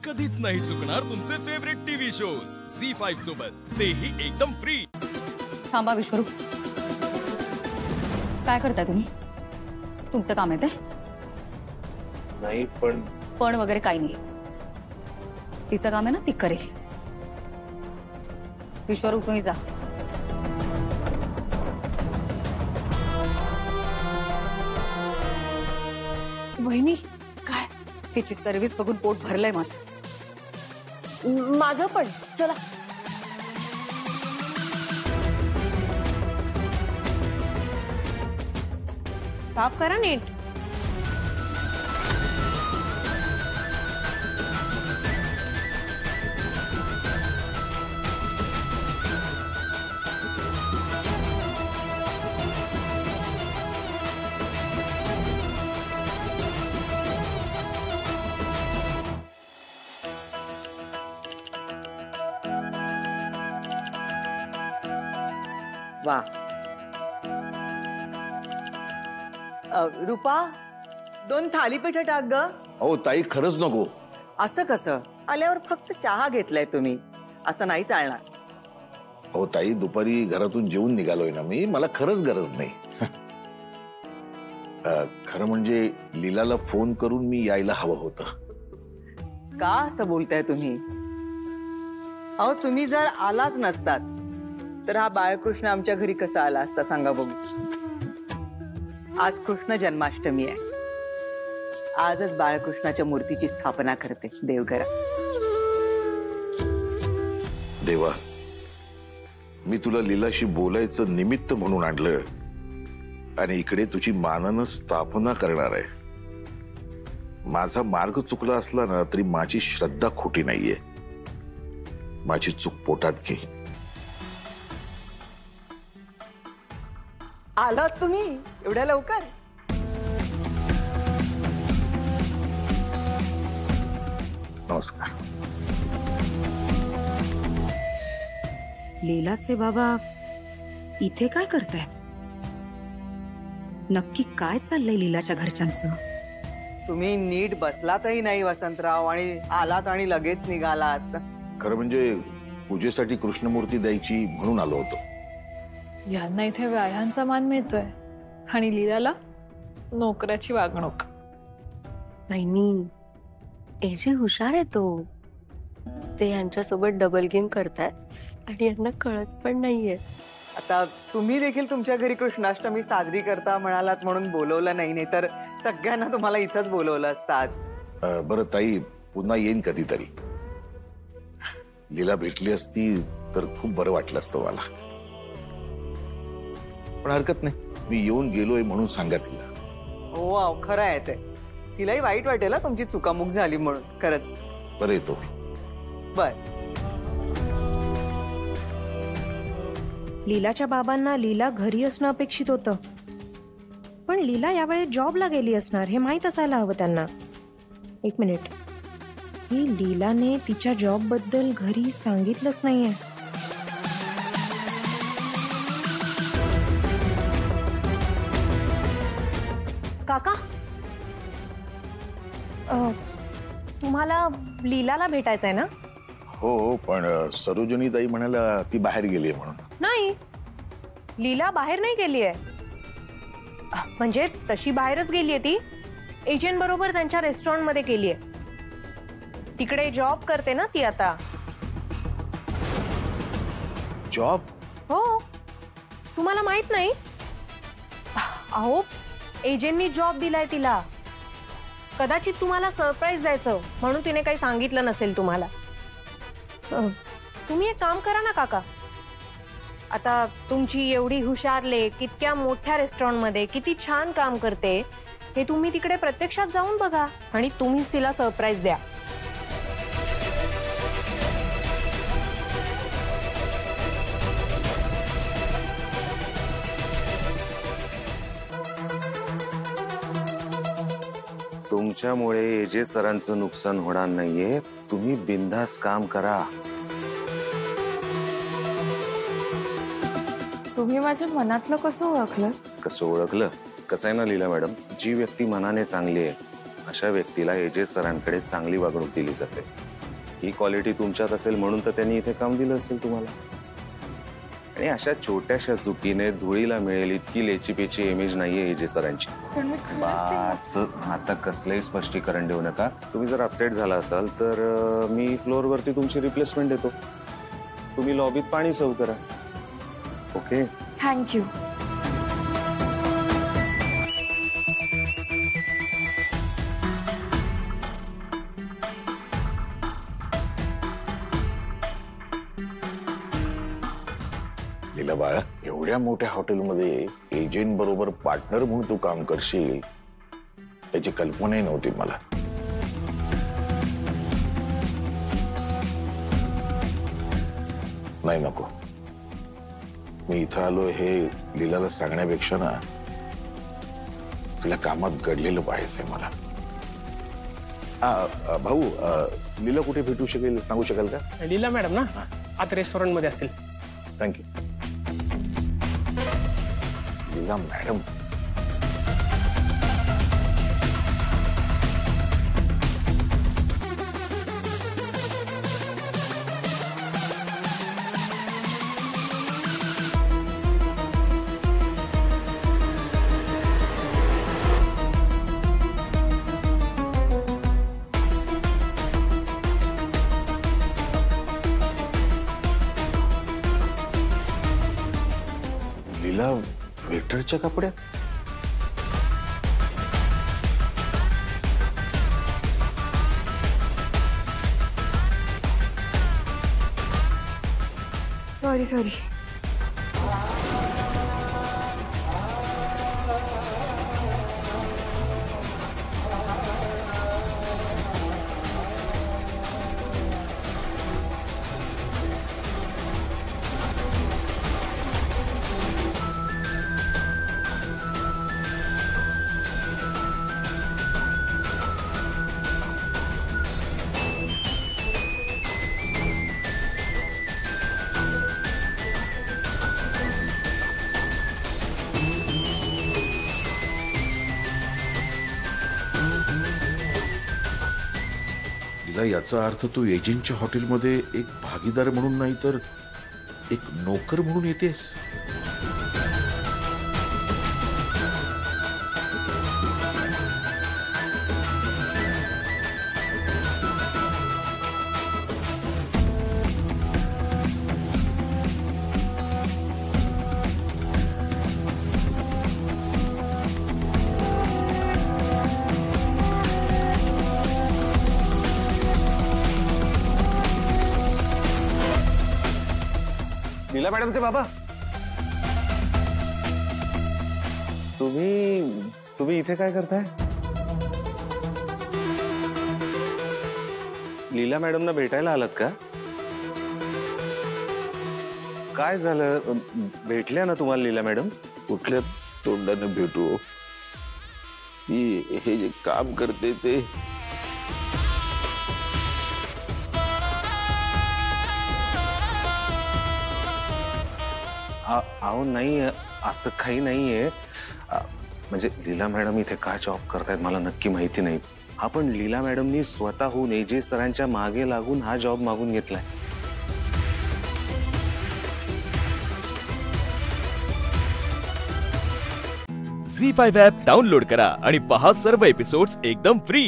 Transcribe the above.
कधीच नाही चुकणार तुमचे फेवरेट टीव्ही शोज झी5 सोबत, तेही एकदम फ्री। थांबा विश्वरूप, काय करताय तुम्ही? तुमचं काम आहे ते? नाही पण वगैरे काही नाही, तिचं काम आहे ना, ती करेल। विश्वरूप तुम्ही जा। वहिनी काय? तिची सर्व्हिस बघून पोट भरलंय माझं। माझं पण चला। साफ करा नीट। वा रूपा, 2 थालीपीठ टाक ग। अहो ताई, खरंच नको। असं कसं? आल्यावर फक्त चहा घेतलाय तुम्ही, असं नाही चालणार। अहो ताई, दुपारी घरातून जेवून निघालोय ना मी, मला खरंच गरज नाही। खरं म्हणजे लीलाला फोन करून मी यायला हवं होतं। का असं बोलताय तुम्ही? अहो तुम्ही जर आलाच नसतात तर हा बाळकृष्ण आमच्या घरी कसा आला असता सांगा बघू। आज कृष्ण जन्माष्टमी आहे, आजच बाळकृष्णाच्या मूर्तीची स्थापना करते देवघरात। देवा, मी तुला लीलाशी बोलायचं निमित्त म्हणून आणलं आणि इकडे तुझी मानानं स्थापना करणार आहे। माझा मार्ग चुकला असला ना तरी माझी श्रद्धा खोटी नाहीये। माझी चूक पोटात घे। आलात तुम्ही एवढ्या लवकर? नमस्कार। लीलाचे बाबा इथे काय करतायत? नक्की काय चाललंय लीलाच्या घरच्यांचं? तुम्ही नीट बसलातही नाही वसंतराव, आणि आलात आणि लगेच निघालात। खरं म्हणजे पूजेसाठी कृष्णमूर्ती द्यायची म्हणून आलो होतो। यांना इथे व्यायांचा मान मिळतोय आणि लीलाला नोकराची वागणूक। बहिणी, एजे हुशार आहे तो, ते यांच्यासोबत डबल गेम करतात आणि यांना कळत पण नाहीये। आता तुम्ही देखील तुमच्या घरी कृष्णाष्टमी साजरी करता म्हणालात म्हणून बोलवलं नाही, तर सगळ्यांना तुम्हाला इथंच बोलवलं असतं आज। बरं ताई, पुन्हा येईन कधीतरी। लीला भेटली असती तर खूप बरं वाटलं असतं मला, पण हरकत नाही, मी येऊन गेलोय म्हणून सांगा तिला। हो खरं आहे ते, तिलाही वाईट वाटेल तुमची चुकामुक झाली म्हणून। खरंच बरं येतो। बर। लीलाच्या बाबांना लीला घरी असणं अपेक्षित होतं, पण लीला यावेळेस जॉबला गेली असणार हे माहीत असायला हवं त्यांना। एक मिनिट, ही लीलाने तिच्या जॉब बद्दल घरी सांगितलंच नाहीये। काका, तुम्हाला लीलाला भेटायचंय ना? हो, पण सरोजनी ताई म्हणाला ती बाहेर गेली म्हणून। नाही, लीला बाहेर नाही गेली आहे, म्हणजे तशी बाहेरच गेली आहे ती, एजंट बरोबर त्यांच्या रेस्टॉरंट मध्ये गेली आहे। तिकडे जॉब करते ना ती आता। जॉब? हो, तुम्हाला माहित नाही? अहो, एजंटनी जॉब दिलाय तिला। कदाचित तुम्हाला सरप्राईज द्यायचं म्हणून तिने काही सांगितलं नसेल तुम्हाला। तुम्ही एक काम करा ना काका, आता तुमची एवढी हुशार लेक इतक्या मोठ्या रेस्टॉरंट मध्ये किती छान काम करते हे तुम्ही तिकडे प्रत्यक्षात जाऊन बघा आणि तुम्हीच तिला सरप्राईज द्या। तुमच्यामुळे एजे सरांचं नुकसान होणार नाहीये, तुम्ही बिनधास्त काम करा। तुम्ही माझ्या मनातलं कसं ओळखलं? कसं ओळखलं? कसं आहे ना लीला मॅडम, जी व्यक्ती मनाने चांगली आहे अशा व्यक्तीला एजे सरांकडे चांगली वागणूक दिली जाते। ही क्वालिटी तुमच्यात असेल म्हणून तर त्यांनी इथे काम दिलं असेल तुम्हाला. आणि अशा छोट्याशा चुकीने धुळीला मिळेल इतकी लेचीपेची इमेज नाहीये एजे सरांची. बस आता कसलंही स्पष्टीकरण देऊ नका. तुम्ही जर अपसेट झाला असाल तर मी फ्लोअरवरती तुमची रिप्लेसमेंट देतो. तुम्ही लॉबीत पाणी सर्व करा. Okay, thank you. लीला बाळा, एवढ्या मोठ्या हॉटेलमध्ये एजंट बरोबर पार्टनर म्हणून तू काम करशील याची कल्पनाही नव्हती मला. नाही, नको. मी इथं आलो हे लीलाला सांगण्यापेक्षा ना तिला कामात घडलेलं पाहायचंय मला. भाऊ, लीला कुठे भेटू शकेल सांगू शकाल का? लीला मॅडम ना आता रेस्टॉरंट मध्ये असतील. थँक्यू. लीला मॅडम, लीला वेटरच्या कपड्यात? सॉरी. लीला, याचा अर्थ तू एजंटच्या हॉटेलमध्ये एक भागीदार म्हणून नाही तर एक नोकर म्हणून येतेस. लीला मॅडमचे बाबा, तुम्ही इथे काय करताय? लीला मॅडमना भेटायला आलात का? काय झालं? भेटल्या ना तुम्हाला लीला मॅडम? कुठल्या तोंडाने भेटू? ती हे जे काम करते ते अहो नाही, असं काही नाहीये. म्हणजे लीला मॅडम इथे काय जॉब करतायत मला नक्की माहिती नाही. आपण लीला मॅडमनी स्वतःहून एजे सरांच्या मागे लागून हा जॉब मागून घेतलाय. झी5 ॲप डाउनलोड करा आणि पहा सर्व एपिसोड्स एकदम फ्री.